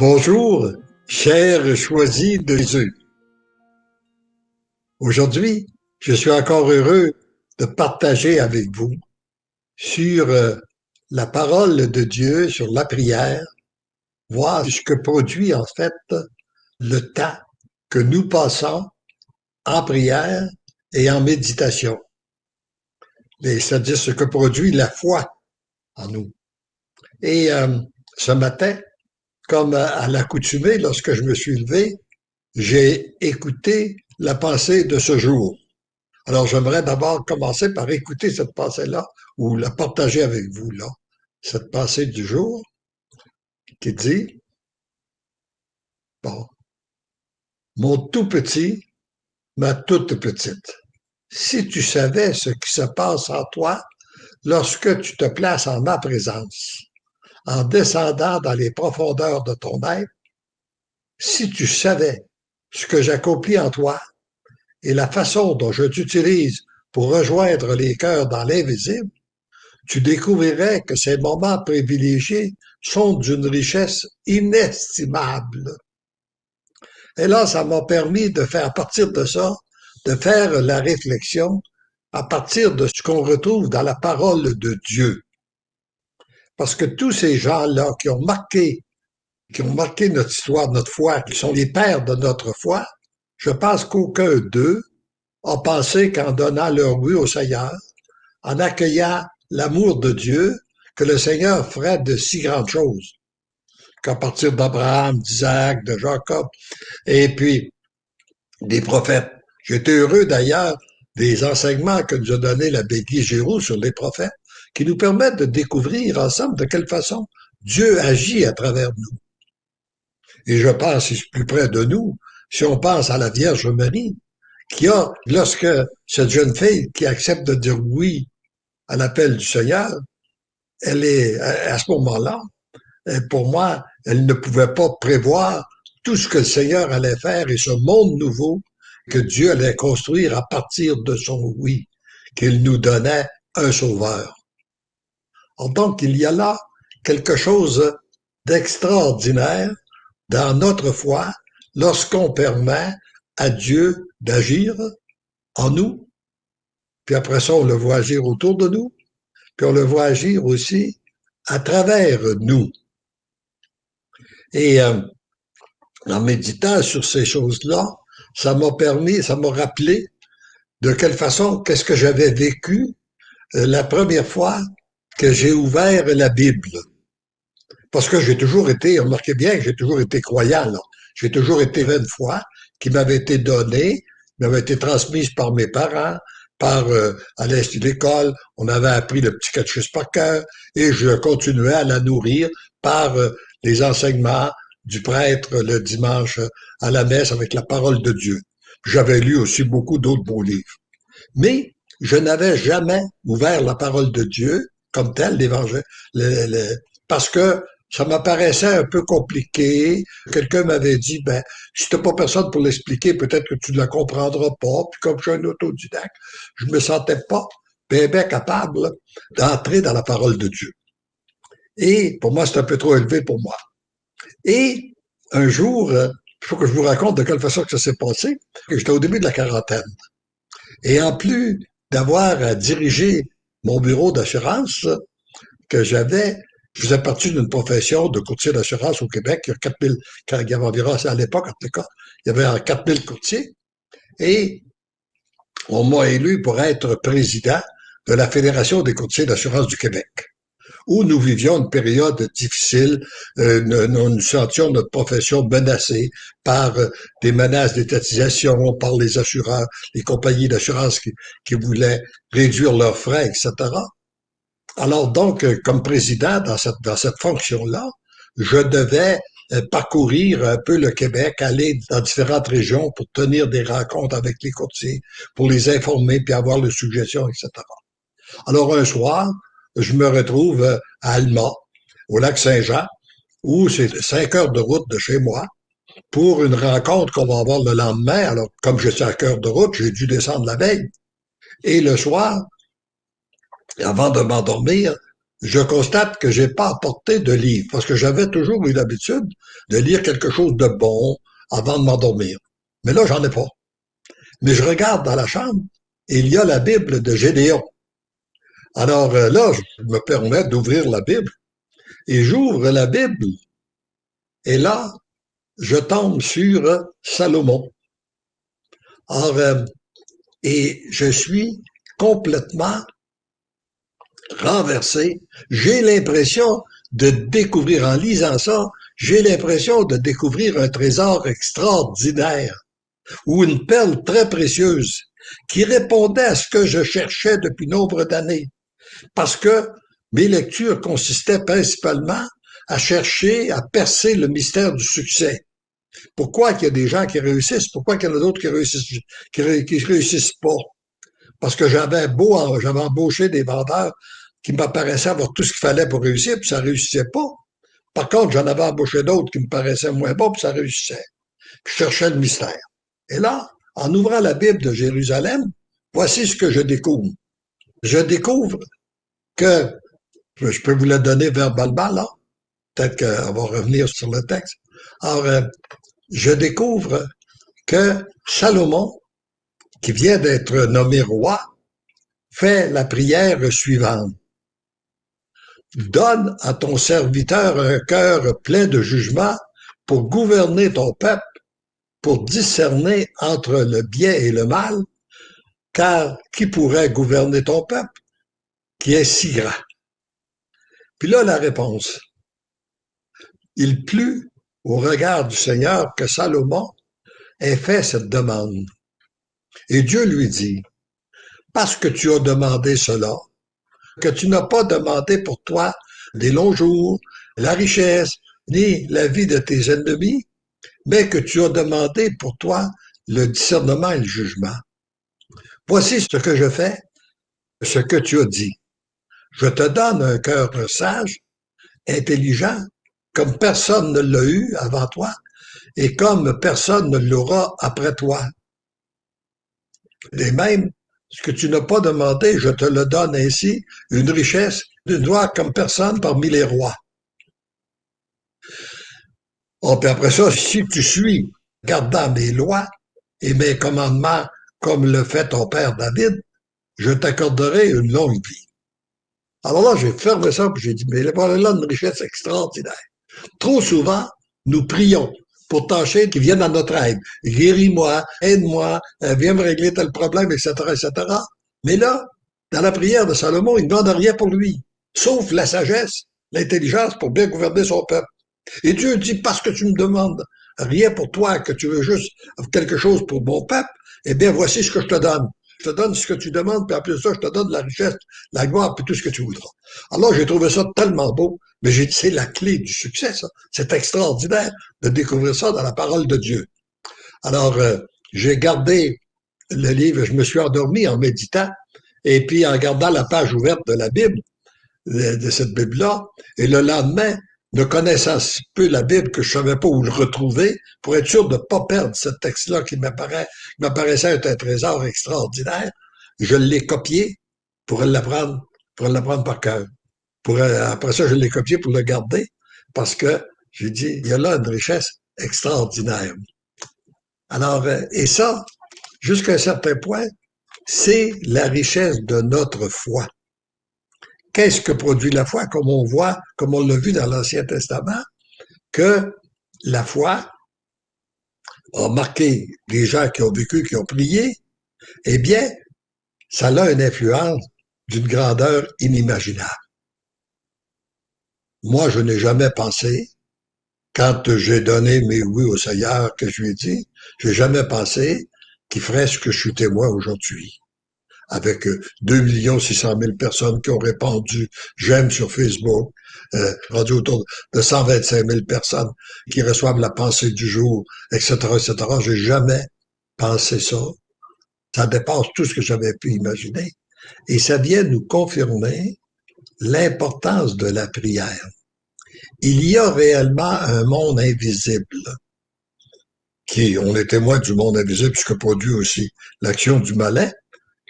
Bonjour, chers choisis de Jésus. Aujourd'hui, je suis encore heureux de partager avec vous sur la parole de Dieu, sur la prière, voir ce que produit en fait le temps que nous passons en prière et en méditation. C'est-à-dire ce que produit la foi en nous. Et ce matin, comme à l'accoutumée, lorsque je me suis levé, j'ai écouté la pensée de ce jour. Alors, j'aimerais d'abord commencer par écouter cette pensée-là ou la partager avec vous, là. Cette pensée du jour qui dit, bon, mon tout petit, ma toute petite, si tu savais ce qui se passe en toi lorsque tu te places en ma présence, en descendant dans les profondeurs de ton être, si tu savais ce que j'accomplis en toi et la façon dont je t'utilise pour rejoindre les cœurs dans l'invisible, tu découvrirais que ces moments privilégiés sont d'une richesse inestimable. Et là, ça m'a permis de faire, à partir de ça, de faire la réflexion à partir de ce qu'on retrouve dans la parole de Dieu. Parce que tous ces gens-là qui ont marqué notre histoire, notre foi, qui sont les pères de notre foi, je pense qu'aucun d'eux a pensé qu'en donnant leur oui au Seigneur, en accueillant l'amour de Dieu, que le Seigneur ferait de si grandes choses, qu'à partir d'Abraham, d'Isaac, de Jacob, et puis des prophètes. J'étais heureux d'ailleurs des enseignements que nous a donné l'abbé Guy Giroux sur les prophètes, qui nous permettent de découvrir ensemble de quelle façon Dieu agit à travers nous. Et je pense, si c'est plus près de nous, si on pense à la Vierge Marie, qui a, lorsque cette jeune fille qui accepte de dire oui à l'appel du Seigneur, elle est, à ce moment-là, pour moi, elle ne pouvait pas prévoir tout ce que le Seigneur allait faire et ce monde nouveau que Dieu allait construire à partir de son oui, qu'il nous donnait un sauveur. Donc, il y a là quelque chose d'extraordinaire dans notre foi lorsqu'on permet à Dieu d'agir en nous, puis après ça, on le voit agir autour de nous, puis on le voit agir aussi à travers nous. Et en méditant sur ces choses-là, ça m'a rappelé de quelle façon, qu'est-ce que j'avais vécu la première fois que j'ai ouvert la Bible. Parce que j'ai toujours été, remarquez bien que j'ai toujours été croyant, là. J'ai toujours été une foi qui m'avait été donnée, m'avait été transmise par mes parents, à l'école, on avait appris le petit catéchisme par cœur, et je continuais à la nourrir par les enseignements du prêtre le dimanche à la messe avec la parole de Dieu. J'avais lu aussi beaucoup d'autres beaux livres. Mais je n'avais jamais ouvert la parole de Dieu comme tel, l'évangile, parce que ça m'apparaissait un peu compliqué. Quelqu'un m'avait dit, ben, si t'as pas personne pour l'expliquer, peut-être que tu ne la comprendras pas. Puis comme je suis un autodidacte, je me sentais pas bien capable d'entrer dans la parole de Dieu. Et pour moi, c'est un peu trop élevé pour moi. Et un jour, il faut que je vous raconte de quelle façon que ça s'est passé. J'étais au début de la quarantaine. Et en plus d'avoir à diriger mon bureau d'assurance que j'avais, je faisais partie d'une profession de courtier d'assurance au Québec. Il y a 4000, quand il y avait environ, à l'époque, en tout cas, il y avait 4000 courtiers. Et on m'a élu pour être président de la Fédération des courtiers d'assurance du Québec, où nous vivions une période difficile. Nous sentions notre profession menacée par des menaces d'étatisation, par les assureurs, les compagnies d'assurance qui voulaient réduire leurs frais, etc. Alors donc, comme président dans cette fonction-là, je devais parcourir un peu le Québec, aller dans différentes régions pour tenir des rencontres avec les courtiers, pour les informer, puis avoir leurs suggestions, etc. Alors un soir, je me retrouve à Alma, au lac Saint-Jean, où c'est 5 heures de route de chez moi, pour une rencontre qu'on va avoir le lendemain. Alors, comme je suis à 5 heures de route, j'ai dû descendre la veille. Et le soir, avant de m'endormir, je constate que j'ai pas apporté de livre, parce que j'avais toujours eu l'habitude de lire quelque chose de bon avant de m'endormir. Mais là, j'en ai pas. Mais je regarde dans la chambre et il y a la Bible de Gédéon. Alors là, je me permets d'ouvrir la Bible et j'ouvre la Bible et là, je tombe sur Salomon. Alors, et je suis complètement renversé. J'ai l'impression de découvrir, en lisant ça, j'ai l'impression de découvrir un trésor extraordinaire ou une perle très précieuse qui répondait à ce que je cherchais depuis nombre d'années. Parce que mes lectures consistaient principalement à chercher à percer le mystère du succès. Pourquoi qu'il y a des gens qui réussissent? Pourquoi qu'il y en a d'autres qui réussissent pas? Parce que j'avais embauché des vendeurs qui m'apparaissaient avoir tout ce qu'il fallait pour réussir, puis ça réussissait pas. Par contre, j'en avais embauché d'autres qui me paraissaient moins bons, puis ça réussissait. Puis je cherchais le mystère. Et là, en ouvrant la Bible de Jérusalem, voici ce que je découvre. Je découvre que, je peux vous la donner verbalement, là, peut-être qu'on va revenir sur le texte. Alors, je découvre que Salomon, qui vient d'être nommé roi, fait la prière suivante. Donne à ton serviteur un cœur plein de jugement pour gouverner ton peuple, pour discerner entre le bien et le mal, car qui pourrait gouverner ton peuple qui est si grand? Puis là, la réponse. Il plut au regard du Seigneur que Salomon ait fait cette demande. Et Dieu lui dit, parce que tu as demandé cela, que tu n'as pas demandé pour toi des longs jours, la richesse, ni la vie de tes ennemis, mais que tu as demandé pour toi le discernement et le jugement. Voici ce que je fais, ce que tu as dit. Je te donne un cœur sage, intelligent, comme personne ne l'a eu avant toi, et comme personne ne l'aura après toi. Et même, ce que tu n'as pas demandé, je te le donne ainsi, une richesse, d'une loi comme personne parmi les rois. Oh, puis après ça, si tu suis, gardant mes lois et mes commandements comme le fait ton père David, je t'accorderai une longue vie. Alors là, j'ai fermé ça, puis j'ai dit, mais voilà là une richesse extraordinaire. Trop souvent, nous prions pour tâcher qui viennent à notre aide. Guéris-moi, aide-moi, viens me régler tel problème, etc., etc. Mais là, dans la prière de Salomon, il ne demande rien pour lui, sauf la sagesse, l'intelligence pour bien gouverner son peuple. Et Dieu dit, parce que tu me demandes rien pour toi, que tu veux juste quelque chose pour mon peuple, eh bien, voici ce que je te donne. Je te donne ce que tu demandes, puis en plus de ça, je te donne la richesse, la gloire, puis tout ce que tu voudras. Alors, j'ai trouvé ça tellement beau, mais j'ai dit, c'est la clé du succès, ça. C'est extraordinaire de découvrir ça dans la parole de Dieu. Alors, j'ai gardé le livre, je me suis endormi en méditant, et puis en gardant la page ouverte de la Bible, de cette Bible-là, et le lendemain, ne connaissant si peu la Bible que je savais pas où le retrouver, pour être sûr de ne pas perdre ce texte-là qui m'apparaissait être un trésor extraordinaire, je l'ai copié pour l'apprendre par cœur. Après ça, je l'ai copié pour le garder, parce que j'ai dit, il y a là une richesse extraordinaire. Alors, et ça, jusqu'à un certain point, c'est la richesse de notre foi. Qu'est-ce que produit la foi? Comme on voit, comme on l'a vu dans l'Ancien Testament, que la foi a marqué les gens qui ont vécu, qui ont prié, eh bien, ça a une influence d'une grandeur inimaginable. Moi, je n'ai jamais pensé, quand j'ai donné mes oui au Seigneur, que je lui ai dit, j'ai jamais pensé qu'il ferait ce que je suis témoin aujourd'hui. Avec 2 600 000 personnes qui ont répondu j'aime sur Facebook, rendu autour de 125 000 personnes qui reçoivent la pensée du jour, etc., etc. J'ai jamais pensé ça. Ça dépasse tout ce que j'avais pu imaginer. Et ça vient nous confirmer l'importance de la prière. Il y a réellement un monde invisible on est témoin du monde invisible, puisque produit aussi l'action du malin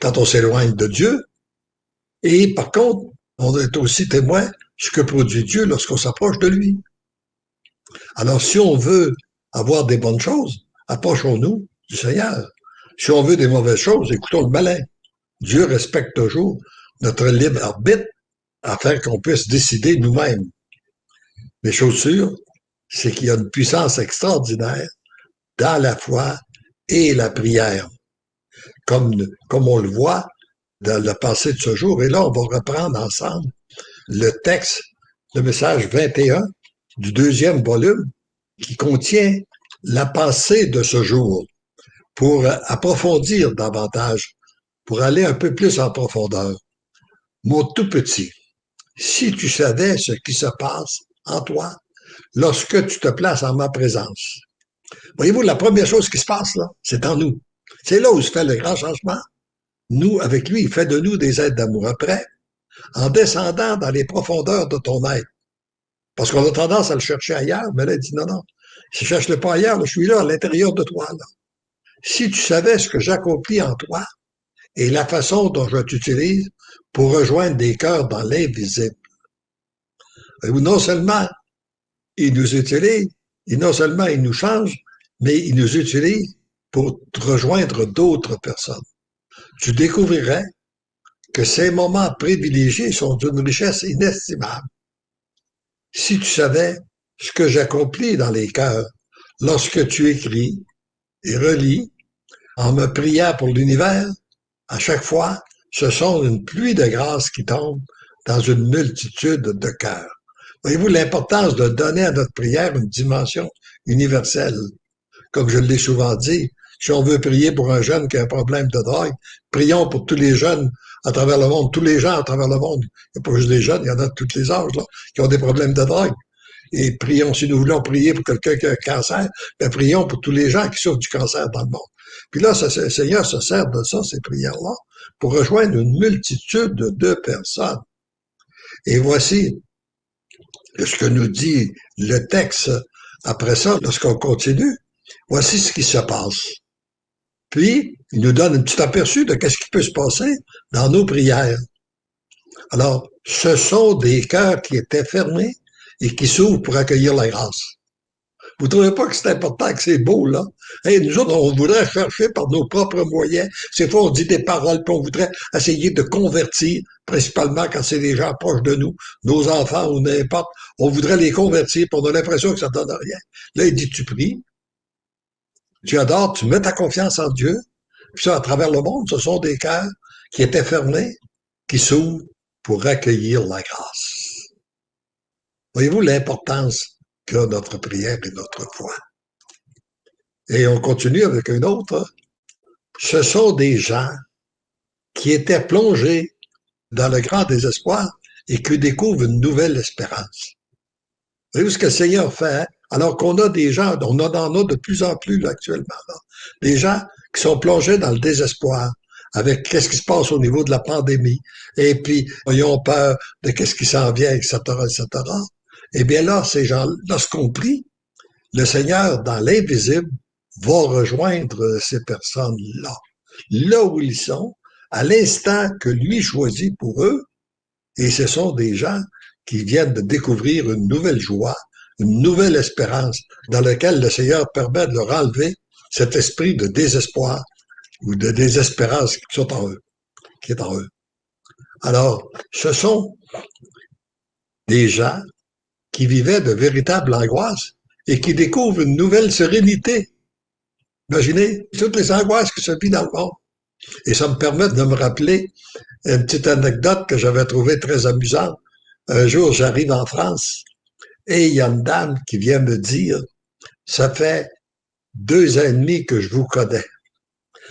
quand on s'éloigne de Dieu. Et par contre, on est aussi témoin de ce que produit Dieu lorsqu'on s'approche de lui. Alors, si on veut avoir des bonnes choses, approchons-nous du Seigneur. Si on veut des mauvaises choses, écoutons le malin. Dieu respecte toujours notre libre arbitre afin qu'on puisse décider nous-mêmes. Mais chose sûre, c'est qu'il y a une puissance extraordinaire dans la foi et la prière, comme on le voit dans le passé de ce jour. Et là, on va reprendre ensemble le texte, le message 21 du deuxième volume, qui contient la pensée de ce jour pour approfondir davantage, pour aller un peu plus en profondeur. Mon tout petit, si tu savais ce qui se passe en toi lorsque tu te places en ma présence. Voyez-vous, la première chose qui se passe là, c'est en nous. C'est là où se fait le grand changement. Nous, avec lui, il fait de nous des êtres d'amour. Après, en descendant dans les profondeurs de ton être, parce qu'on a tendance à le chercher ailleurs, mais là, il dit non, non, si je ne cherche-le pas ailleurs, là, je suis là, à l'intérieur de toi. Là. Si tu savais ce que j'accomplis en toi et la façon dont je t'utilise pour rejoindre des cœurs dans l'invisible. Ou non seulement il nous utilise, et non seulement il nous change, mais il nous utilise pour rejoindre d'autres personnes. Tu découvrirais que ces moments privilégiés sont d'une richesse inestimable. Si tu savais ce que j'accomplis dans les cœurs lorsque tu écris et relis en me priant pour l'univers, à chaque fois, ce sont une pluie de grâce qui tombe dans une multitude de cœurs. Voyez-vous l'importance de donner à notre prière une dimension universelle. Comme je l'ai souvent dit, si on veut prier pour un jeune qui a un problème de drogue, prions pour tous les jeunes à travers le monde, tous les gens à travers le monde. Il n'y a pas juste des jeunes, il y en a de tous les âges là, qui ont des problèmes de drogue. Et prions, si nous voulons prier pour quelqu'un qui a un cancer, bien prions pour tous les gens qui souffrent du cancer dans le monde. Puis là, le Seigneur se sert de ça, ces prières-là, pour rejoindre une multitude de personnes. Et voici ce que nous dit le texte après ça, lorsqu'on continue. Voici ce qui se passe. Puis, il nous donne un petit aperçu de ce qui peut se passer dans nos prières. Alors, ce sont des cœurs qui étaient fermés et qui s'ouvrent pour accueillir la grâce. Vous ne trouvez pas que c'est important, que c'est beau, là? Hey, nous autres, on voudrait chercher par nos propres moyens. C'est fois, on dit des paroles, puis on voudrait essayer de convertir, principalement quand c'est des gens proches de nous, nos enfants ou n'importe. On voudrait les convertir, puis on a l'impression que ça ne donne rien. Là, il dit, tu pries, tu adores, tu mets ta confiance en Dieu, puis ça, à travers le monde, ce sont des cœurs qui étaient fermés, qui s'ouvrent pour accueillir la grâce. Voyez-vous l'importance qu'a notre prière et notre foi? Et on continue avec un autre. Ce sont des gens qui étaient plongés dans le grand désespoir et qui découvrent une nouvelle espérance. Vous voyez ce que le Seigneur fait? Alors qu'on a des gens, on en a de plus en plus là, actuellement, là. Des gens qui sont plongés dans le désespoir avec qu'est-ce qui se passe au niveau de la pandémie. Et puis, ils ont peur de qu'est-ce qui s'en vient, etc., etc. Eh bien là, ces gens, lorsqu'on prie, le Seigneur, dans l'invisible, va rejoindre ces personnes-là, là où ils sont, à l'instant que lui choisit pour eux, et ce sont des gens qui viennent de découvrir une nouvelle joie, une nouvelle espérance, dans laquelle le Seigneur permet de leur enlever cet esprit de désespoir ou de désespérance qui sont en eux, qui est en eux. Alors, ce sont des gens qui vivaient de véritables angoisses et qui découvrent une nouvelle sérénité. Imaginez toutes les angoisses que se vit dans le monde. Et ça me permet de me rappeler une petite anecdote que j'avais trouvée très amusante. Un jour, j'arrive en France et il y a une dame qui vient me dire, ça fait 2 ans et demi que je vous connais.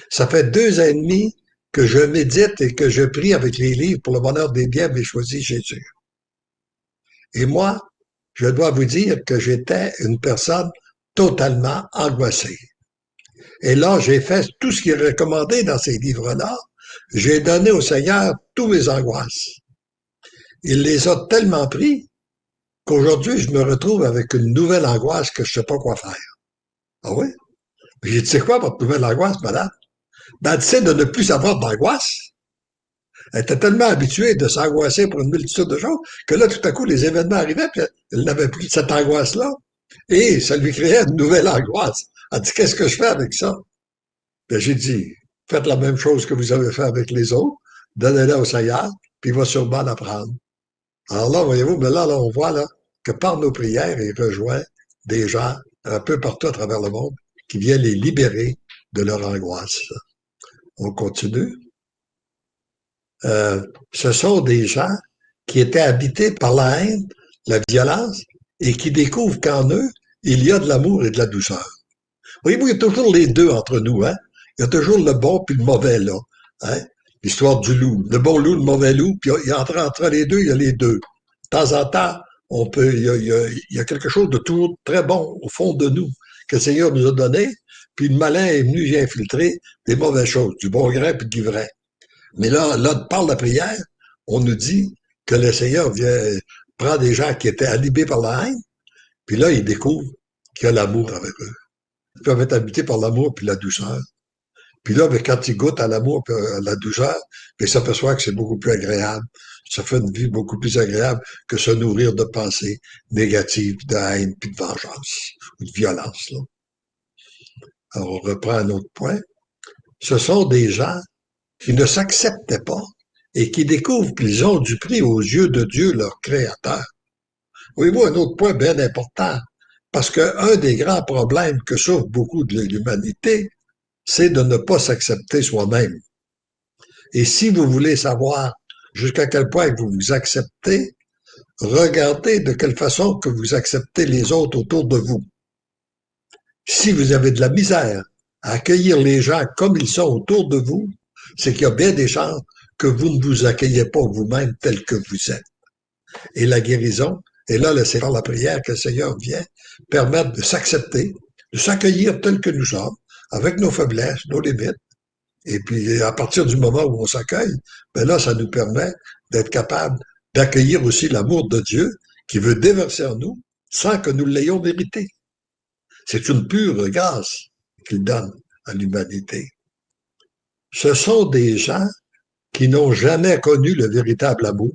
Ça fait 2 ans et demi que je médite et que je prie avec les livres pour le bonheur des biens, mais choisi Jésus. Et moi, je dois vous dire que j'étais une personne totalement angoissée. Et là, j'ai fait tout ce qui est recommandé dans ces livres-là. J'ai donné au Seigneur tous mes angoisses. Il les a tellement pris qu'aujourd'hui, je me retrouve avec une nouvelle angoisse que je ne sais pas quoi faire. Ah oui? J'ai dit, c'est quoi votre nouvelle angoisse, madame? Ben, tu sais, de ne plus avoir d'angoisse. Elle était tellement habituée de s'angoisser pour une multitude de choses que là, tout à coup, les événements arrivaient, puis elle n'avait plus cette angoisse-là. Et ça lui créait une nouvelle angoisse. Elle dit, qu'est-ce que je fais avec ça? Ben, j'ai dit, faites la même chose que vous avez fait avec les autres, donnez-la au Seigneur, puis il va sûrement l'apprendre. Alors là, voyez-vous, mais là, on voit là, que par nos prières, il rejoint des gens un peu partout à travers le monde qui viennent les libérer de leur angoisse. On continue. Ce sont des gens qui étaient habités par la haine, la violence, et qui découvrent qu'en eux, il y a de l'amour et de la douceur. Voyez-vous, il y a toujours les deux entre nous, hein? Il y a toujours le bon puis le mauvais, là. Hein? L'histoire du loup. Le bon loup, le mauvais loup, puis entre les deux, il y a les deux. De temps en temps, il y a quelque chose de toujours très bon au fond de nous que le Seigneur nous a donné, puis le malin est venu y infiltrer des mauvaises choses, du bon grain puis du vrai. Mais là, par la prière, on nous dit que le Seigneur prend des gens qui étaient animés par la haine, puis là, il découvre qu'il y a l'amour avec eux. Ils peuvent être habités par l'amour puis la douceur. Puis là, ben, quand ils goûtent à l'amour et à la douceur, ben, ils s'aperçoivent que c'est beaucoup plus agréable. Ça fait une vie beaucoup plus agréable que se nourrir de pensées négatives, de haine, puis de vengeance, ou de violence. Là. Alors, on reprend un autre point. Ce sont des gens qui ne s'acceptaient pas et qui découvrent qu'ils ont du prix aux yeux de Dieu, leur Créateur. Voyez-vous, un autre point bien important, parce qu'un des grands problèmes que souffre beaucoup de l'humanité, c'est de ne pas s'accepter soi-même. Et si vous voulez savoir jusqu'à quel point vous vous acceptez, regardez de quelle façon que vous acceptez les autres autour de vous. Si vous avez de la misère à accueillir les gens comme ils sont autour de vous, c'est qu'il y a bien des chances que vous ne vous accueillez pas vous-même tel que vous êtes. Et la guérison, et là, c'est par la prière que le Seigneur vient permettre de s'accepter, de s'accueillir tel que nous sommes, avec nos faiblesses, nos limites. Et puis, à partir du moment où on s'accueille, ben là, ça nous permet d'être capable d'accueillir aussi l'amour de Dieu qui veut déverser en nous sans que nous l'ayons mérité. C'est une pure grâce qu'il donne à l'humanité. Ce sont des gens qui n'ont jamais connu le véritable amour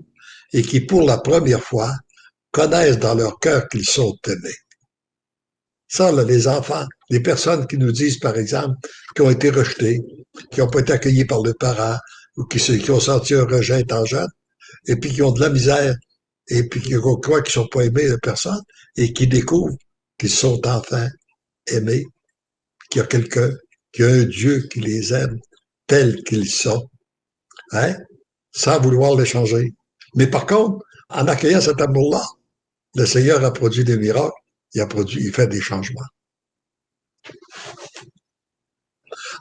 et qui, pour la première fois, connaissent dans leur cœur qu'ils sont aimés. Ça, là, les enfants, les personnes qui nous disent, par exemple, qui ont été rejetés, qui n'ont pas été accueillis par leurs parents, ou qui ont senti un rejet étant jeunes, et puis qui ont de la misère, et puis qui croient qu'ils ne sont pas aimés de personne, et qui découvrent qu'ils sont enfin aimés, qu'il y a quelqu'un, qu'il y a un Dieu qui les aime tels qu'ils sont, hein, sans vouloir les changer. Mais par contre, en accueillant cet amour-là, le Seigneur a produit des miracles, il fait des changements.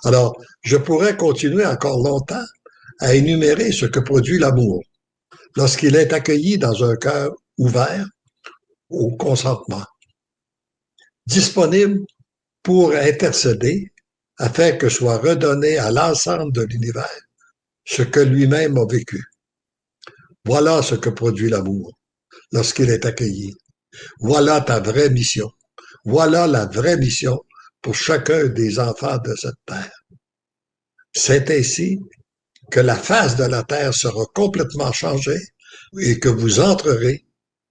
Alors, je pourrais continuer encore longtemps à énumérer ce que produit l'amour lorsqu'il est accueilli dans un cœur ouvert au consentement, disponible pour intercéder afin que soit redonné à l'ensemble de l'univers ce que lui-même a vécu. Voilà ce que produit l'amour lorsqu'il est accueilli. Voilà ta vraie mission. Voilà la vraie mission pour chacun des enfants de cette terre. C'est ainsi que la face de la terre sera complètement changée et que vous entrerez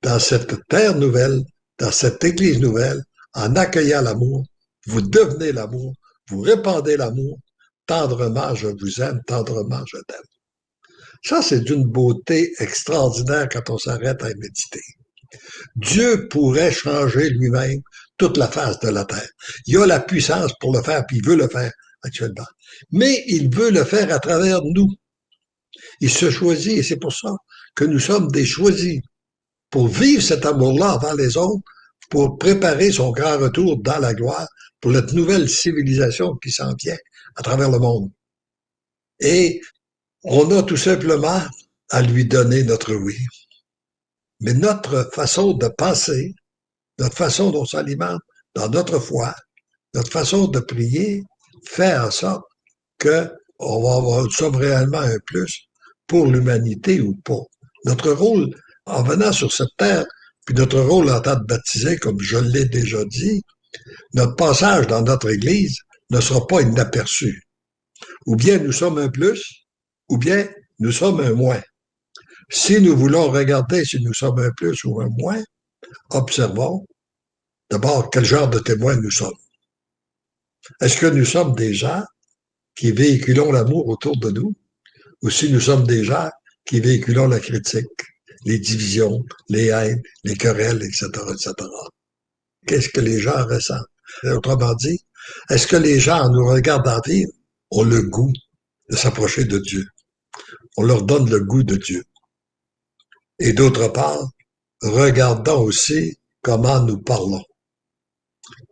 dans cette terre nouvelle, dans cette église nouvelle, en accueillant l'amour. Vous devenez l'amour, vous répandez l'amour. Tendrement, je vous aime, tendrement, je t'aime. Ça, c'est d'une beauté extraordinaire quand on s'arrête à méditer. Dieu pourrait changer lui-même toute la face de la terre. Il a la puissance pour le faire, puis il veut le faire actuellement. Mais il veut le faire à travers nous. Il se choisit, et c'est pour ça que nous sommes des choisis, pour vivre cet amour-là envers les autres, pour préparer son grand retour dans la gloire, pour cette nouvelle civilisation qui s'en vient à travers le monde. Et on a tout simplement à lui donner notre oui. Mais notre façon de penser, notre façon dont on s'alimente dans notre foi, notre façon de prier, fait en sorte que nous sommes réellement un plus pour l'humanité ou pas. Notre rôle en venant sur cette terre, puis notre rôle en tant que baptisé, comme je l'ai déjà dit, notre passage dans notre Église ne sera pas inaperçu. Ou bien nous sommes un plus, ou bien nous sommes un moins. Si nous voulons regarder si nous sommes un plus ou un moins, observons d'abord quel genre de témoins nous sommes. Est-ce que nous sommes des gens qui véhiculons l'amour autour de nous, ou si nous sommes des gens qui véhiculons la critique, les divisions, les haines, les querelles, etc., etc. Qu'est-ce que les gens ressentent? Autrement dit, est-ce que les gens, en nous regardant vivre, ont le goût de s'approcher de Dieu? On leur donne le goût de Dieu. Et d'autre part, regardons aussi comment nous parlons.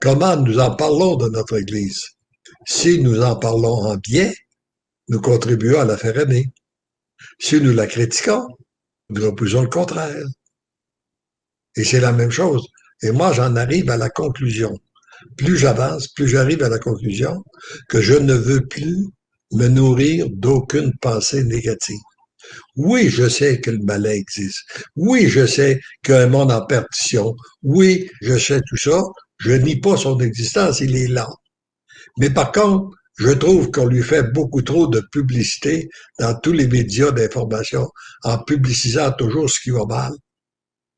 Comment nous en parlons de notre Église? Si nous en parlons en bien, nous contribuons à la faire aimer. Si nous la critiquons, nous refusons le contraire. Et c'est la même chose. Et moi, j'en arrive à la conclusion. Plus j'avance, plus j'arrive à la conclusion que je ne veux plus me nourrir d'aucune pensée négative. Oui, je sais que le malin existe. Oui, je sais qu'il y a un monde en perdition. Oui, je sais tout ça. Je nie pas son existence, il est là. Mais par contre, je trouve qu'on lui fait beaucoup trop de publicité dans tous les médias d'information en publicisant toujours ce qui va mal.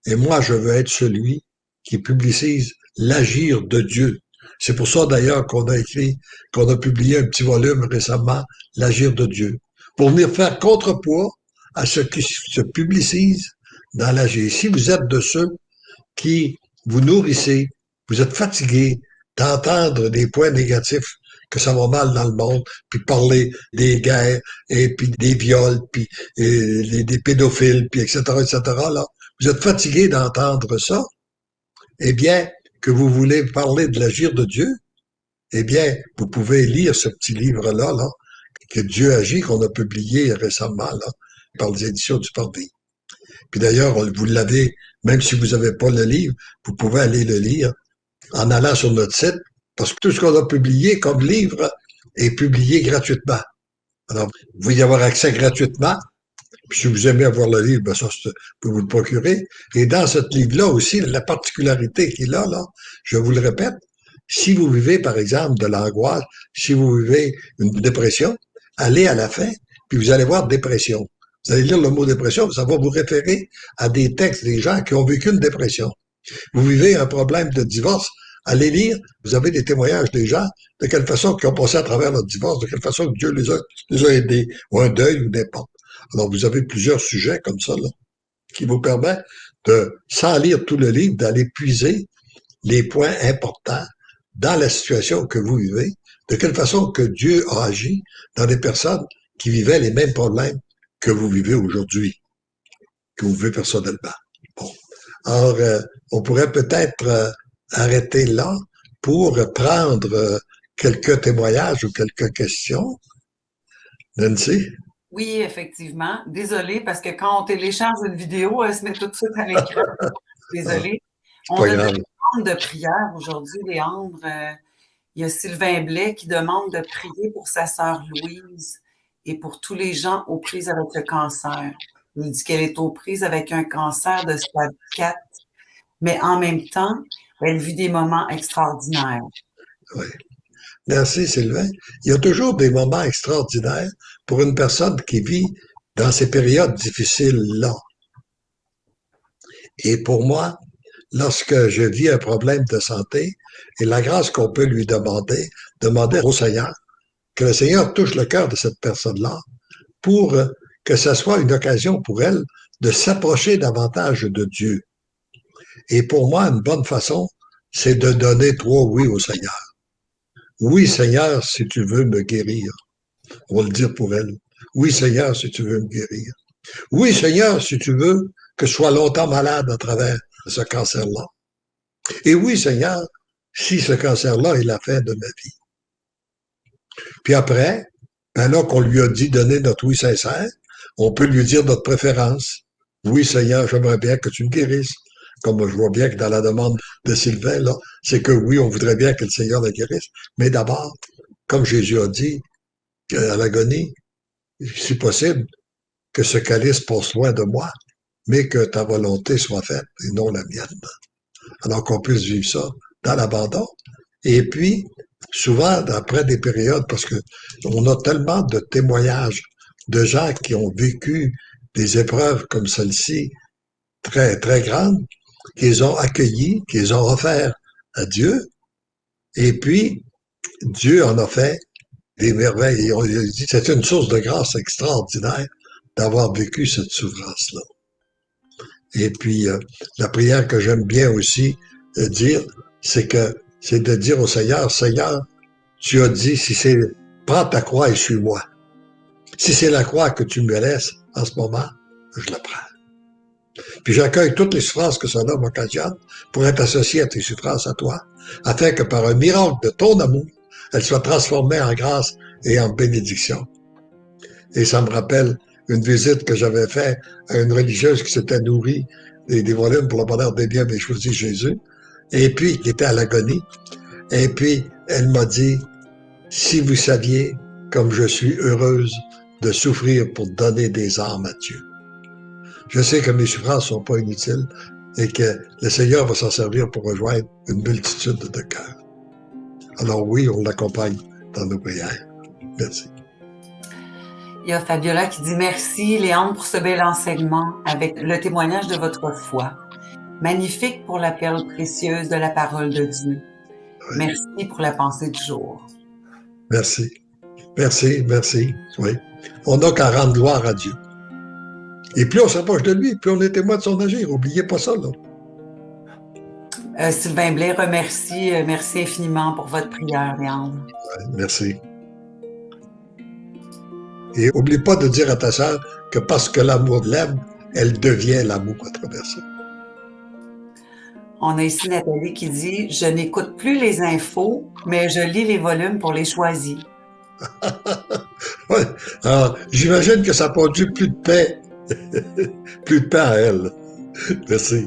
Et moi, je veux être celui qui publicise l'agir de Dieu. C'est pour ça d'ailleurs qu'on a publié un petit volume récemment, L'agir de Dieu, pour venir faire contrepoids à ce qui se publicise dans l'agir. Si vous êtes de ceux qui vous nourrissez, vous êtes fatigué d'entendre des points négatifs, que ça va mal dans le monde, puis parler des guerres, et puis des viols, puis des pédophiles, puis etc., etc., là. Vous êtes fatigué d'entendre ça, eh bien, que vous voulez parler de l'agir de Dieu, eh bien, vous pouvez lire ce petit livre-là, là, que Dieu agit, qu'on a publié récemment, là, par les éditions du Parvis. Puis d'ailleurs, vous l'avez, même si vous n'avez pas le livre, vous pouvez aller le lire en allant sur notre site, parce que tout ce qu'on a publié comme livre est publié gratuitement. Alors, vous pouvez y avoir accès gratuitement. Puis si vous aimez avoir le livre, ben ça, vous pouvez vous le procurer. Et dans ce livre-là aussi, la particularité qu'il a, là, je vous le répète, si vous vivez, par exemple, de l'angoisse, si vous vivez une dépression, allez à la fin, puis vous allez voir dépression. Vous allez lire le mot dépression, ça va vous référer à des textes des gens qui ont vécu une dépression. Vous vivez un problème de divorce, allez lire, vous avez des témoignages des gens, de quelle façon ils ont passé à travers leur divorce, de quelle façon Dieu les a aidés, ou un deuil, ou n'importe. Alors, vous avez plusieurs sujets comme ça, là, qui vous permettent de, sans lire tout le livre, d'aller puiser les points importants dans la situation que vous vivez, de quelle façon que Dieu a agi dans des personnes qui vivaient les mêmes problèmes que vous vivez aujourd'hui, que vous vivez personnellement. Bon. Alors, on pourrait peut-être arrêter là pour prendre quelques témoignages ou quelques questions. Nancy? Oui, effectivement. Désolée, parce que quand on télécharge une vidéo, elle se met tout de suite à l'écran. Ah, Désolée. c'est On pas a des grave. demandes de prière aujourd'hui, Léandre. Il y a Sylvain Blais qui demande de prier pour sa sœur Louise et pour tous les gens aux prises avec le cancer. Il dit qu'elle est aux prises avec un cancer de stade 4, mais en même temps, elle vit des moments extraordinaires. Oui. Merci, Sylvain. Il y a toujours des moments extraordinaires pour une personne qui vit dans ces périodes difficiles-là. Et pour moi, lorsque je vis un problème de santé, et la grâce qu'on peut lui demander, demander au Seigneur, que le Seigneur touche le cœur de cette personne-là pour que ce soit une occasion pour elle de s'approcher davantage de Dieu. Et pour moi, une bonne façon, c'est de donner 3 oui au Seigneur. Oui, Seigneur, si tu veux me guérir. On va le dire pour elle. Oui, Seigneur, si tu veux me guérir. Oui, Seigneur, si tu veux que je sois longtemps malade à travers ce cancer-là. Et oui, Seigneur, si ce cancer-là est la fin de ma vie. Puis après, alors qu'on lui a dit donner notre oui sincère, on peut lui dire notre préférence. Oui, Seigneur, j'aimerais bien que tu me guérisses. Comme je vois bien que dans la demande de Sylvain, là, c'est que oui, on voudrait bien que le Seigneur la guérisse. Mais d'abord, comme Jésus a dit, à l'agonie, si possible, que ce calice passe loin de moi, mais que ta volonté soit faite et non la mienne. Alors qu'on puisse vivre ça dans l'abandon. Et puis, souvent, après des périodes, parce que on a tellement de témoignages de gens qui ont vécu des épreuves comme celle-ci, très, très grandes, qu'ils ont accueillies, qu'ils ont offertes à Dieu, et puis Dieu en a fait des merveilles. Et on lui a dit, c'est une source de grâce extraordinaire d'avoir vécu cette souffrance-là. Et puis, la prière que j'aime bien aussi dire, c'est de dire au Seigneur, Seigneur, tu as dit, si c'est, prends ta croix et suis-moi. Si c'est la croix que tu me laisses en ce moment, je la prends. Puis j'accueille toutes les souffrances que cela m'occasionne pour être associé à tes souffrances à toi, afin que par un miracle de ton amour, elles soient transformées en grâce et en bénédiction. Et ça me rappelle une visite que j'avais faite à une religieuse qui s'était nourrie des volumes pour le bonheur des biens, mais choisi Jésus, et puis qui était à l'agonie. Et puis elle m'a dit, si vous saviez comme je suis heureuse de souffrir pour donner des âmes à Dieu. Je sais que mes souffrances sont pas inutiles et que le Seigneur va s'en servir pour rejoindre une multitude de cœurs. Alors oui, on l'accompagne dans nos prières. Merci. Il y a Fabiola qui dit « Merci, Léandre, pour ce bel enseignement avec le témoignage de votre foi. Magnifique pour la perle précieuse de la parole de Dieu. Oui. Merci pour la pensée du jour. » Merci. Merci, merci. Oui. On n'a qu'à rendre gloire à Dieu. Et plus on s'approche de lui, plus on est témoin de son agir. N'oubliez pas ça, là. Sylvain Blais remercie, merci infiniment pour votre prière, Léandre. Ouais, merci. Et n'oublie pas de dire à ta sœur que parce que l'amour l'aime, elle devient l'amour à travers ça. On a ici Nathalie qui dit « Je n'écoute plus les infos, mais je lis les volumes pour les choisir. » Ouais. Alors, j'imagine que ça produit plus de paix. Plus de paix à elle. Merci.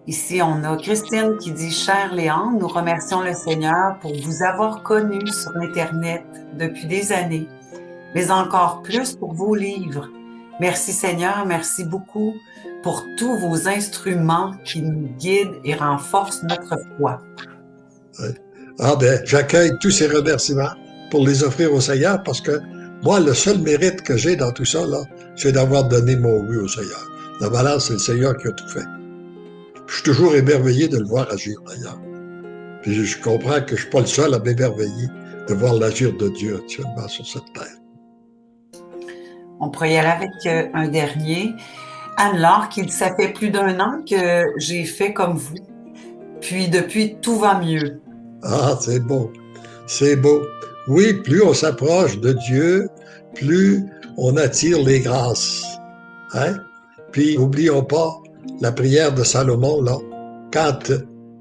Ici, on a Christine qui dit « Cher Léandre, nous remercions le Seigneur pour vous avoir connu sur Internet depuis des années, mais encore plus pour vos livres. Merci Seigneur, merci beaucoup pour tous vos instruments qui nous guident et renforcent notre foi. » Ouais. Ah ben, j'accueille tous ces remerciements pour les offrir au Seigneur parce que moi, le seul mérite que j'ai dans tout ça, là, c'est d'avoir donné mon oui au Seigneur. La balance, c'est le Seigneur qui a tout fait. Je suis toujours émerveillé de le voir agir, d'ailleurs. Puis je comprends que je ne suis pas le seul à m'émerveiller de voir l'agir de Dieu actuellement sur cette terre. On pourrait y aller avec un dernier. Anne-Laure qui dit « Ça fait plus d'1 an que j'ai fait comme vous. Puis depuis, tout va mieux. » Ah, c'est beau. C'est beau. Oui, plus on s'approche de Dieu, plus on attire les grâces. Hein? Puis, n'oublions pas la prière de Salomon, là, quand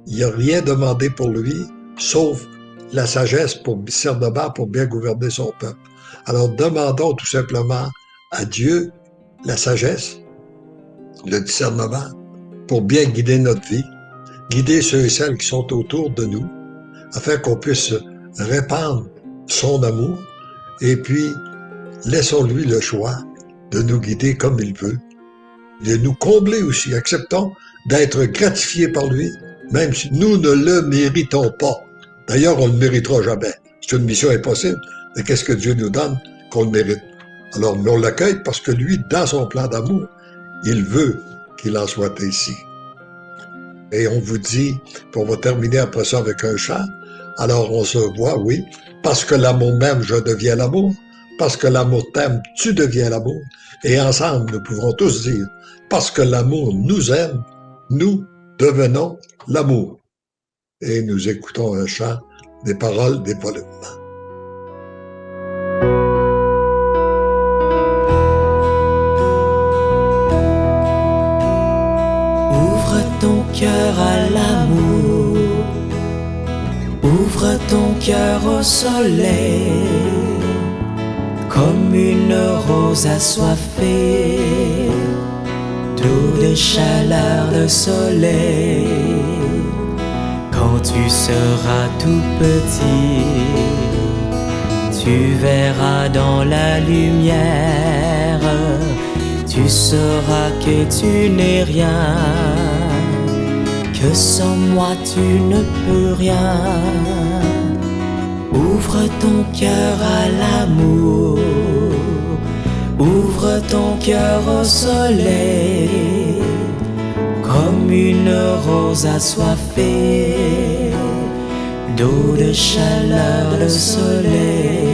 il n'a rien demandé pour lui, sauf la sagesse pour discernement pour bien gouverner son peuple. Alors, demandons tout simplement à Dieu la sagesse, le discernement, pour bien guider notre vie, guider ceux et celles qui sont autour de nous, afin qu'on puisse répandre son amour, et puis laissons-lui le choix de nous guider comme il veut, de nous combler aussi. Acceptons d'être gratifiés par lui, même si nous ne le méritons pas. D'ailleurs, on ne le méritera jamais. C'est une mission impossible. Mais qu'est-ce que Dieu nous donne qu'on le mérite? Alors, on l'accueille parce que lui, dans son plan d'amour, il veut qu'il en soit ainsi. Et on vous dit, puis on va terminer après ça avec un chant. Alors, on se voit, oui, parce que l'amour m'aime, je deviens l'amour. Parce que l'amour t'aime, tu deviens l'amour. Et ensemble, nous pouvons tous dire, parce que l'amour nous aime, nous devenons l'amour. Et nous écoutons un chant des paroles des volumes. Ouvre ton cœur à l'amour, ouvre ton cœur au soleil, comme une rose assoiffée d'eau, de chaleur, de soleil. Quand tu seras tout petit, tu verras dans la lumière, tu sauras que tu n'es rien, que sans moi tu ne peux rien. Ouvre ton cœur à l'amour, Ouvre ton cœur au soleil, comme une rose assoiffée d'eau, de chaleur, de soleil.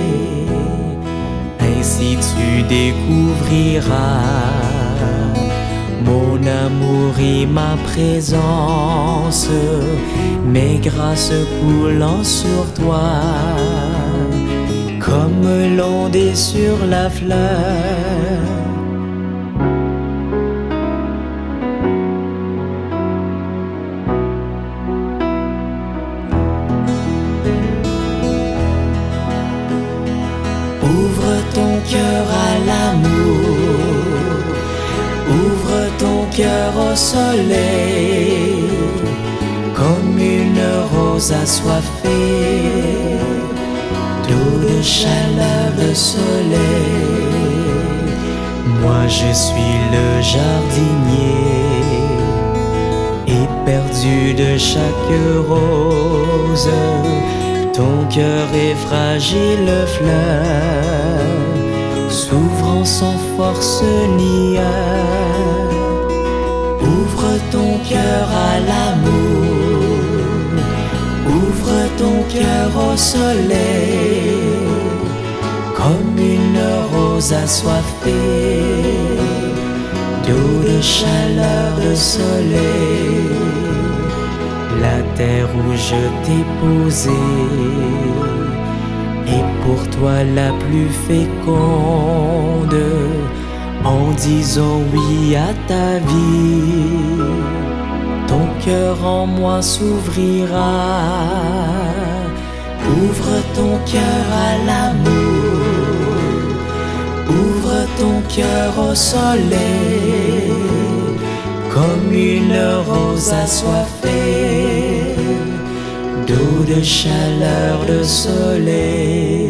Ainsi tu découvriras mon amour et ma présence, mes grâces coulant sur toi, comme l'ondée sur la fleur. Ouvre ton cœur à l'amour, ouvre ton cœur au soleil, comme une rose assoiffée d'eau, de chaleur, de soleil. Moi je suis le jardinier, éperdu de chaque rose. Ton cœur est fragile fleur, s'ouvrant sans force ni heure. Ouvre ton cœur à l'amour, ouvre ton cœur au soleil, comme une rose assoiffée d'eau, de chaleur, de soleil. La terre où je t'ai posé est pour toi la plus féconde. En disant oui à ta vie, ton cœur en moi s'ouvrira. Ouvre ton cœur à l'amour, ouvre ton cœur au soleil, comme une rose assoiffée d'eau, de chaleur, de soleil.